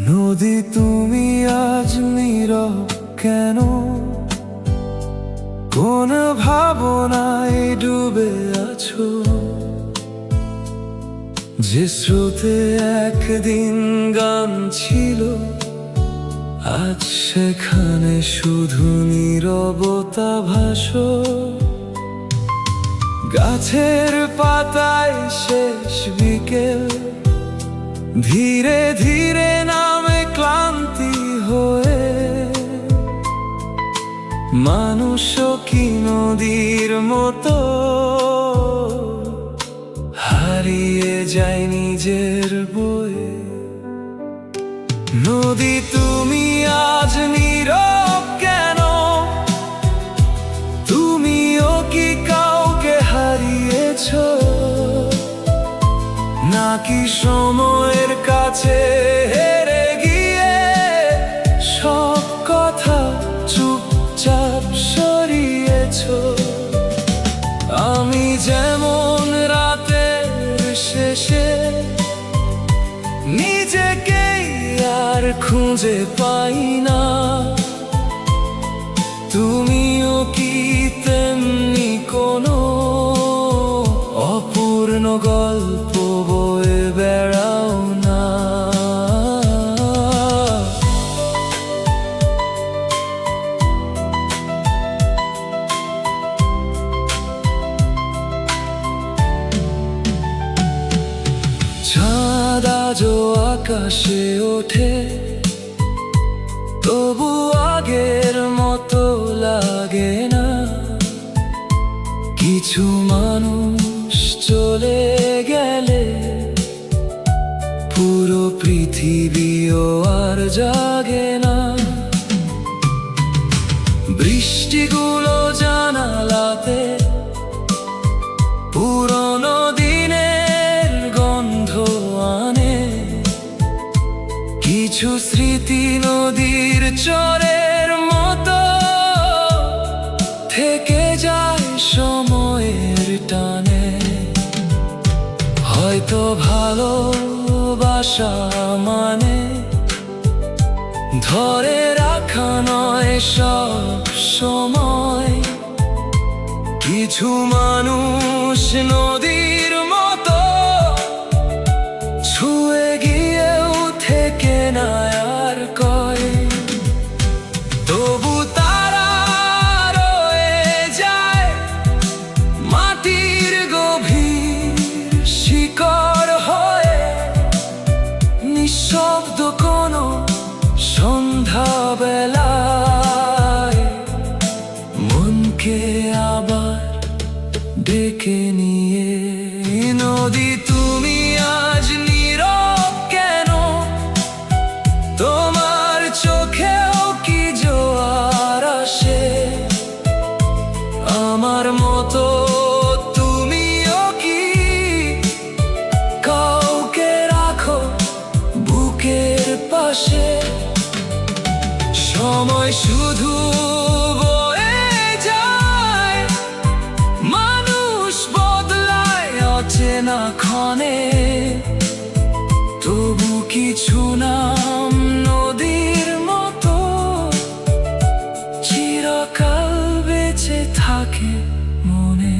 নদী তুমি আজ নীরব কেন? কোন ভাবনায় ডুবে আছো? যে স্রোতে একদিন গান ছিল, আজ সেখানে শুধু নীরবতা ভাসো। গাছের পাতায় শেষ বিকেল, ধীরে ধীরে নামে ক্লান্তি হয়ে। মানুষও কি নদীর মতো হারিয়ে যায় নিজের বয়ে? নদী তুমি আজ নীরব কেন? তুমিও কি কাউকে হারিয়েছো? নাকি সময়ের কাছে হেরে গিয়ে সব কথা চুপচাপ সরিয়েছো? আমি যেমন রাতের শেষে নিজেকেই আর খুঁজে পাই না, তুমিও কি তেমনি কোনো অপূর্ণ গল্প বয়ে বেড়াও না? চাঁদ আজও আকাশে ওঠে, তবু আগের মতো লাগে না। কিছু মানুষ চলে গেলে পুরো পৃথিবীও আর জাগে না। বৃষ্টিগুলো জানালাতে পুরনো দিনের গন্ধ আনে। কিছু স্মৃতি নদীর চরের মতো থেকে যায় সময়ের টানে। হয়তো ভালোবাসা মানে ধরে রাখা নয় সব সময়। কিছু মানুষ নদীর মতো ছুঁয়ে গিয়েও থেকে না আর কয়, তবু তারা রয়ে যায় মাটির গভীর শিকড় হয়ে। নিঃশব্দ কোনো সন্ধ্যাবেলায় মনকে আবার ডেকে নিয়ে। নদী তুমি আজ নীরব কেন? তোমার চোখেও কি জোয়ার আসে? আমার মতো তুমিও কি কাউকে রাখো বুকের পাশে? সময় শুধু বয়ে যায়, মানুষ বদলায় অচেনা ক্ষণে। তবু কিছু নাম নদীর মতো চিরকাল বেঁচে থাকে মনে।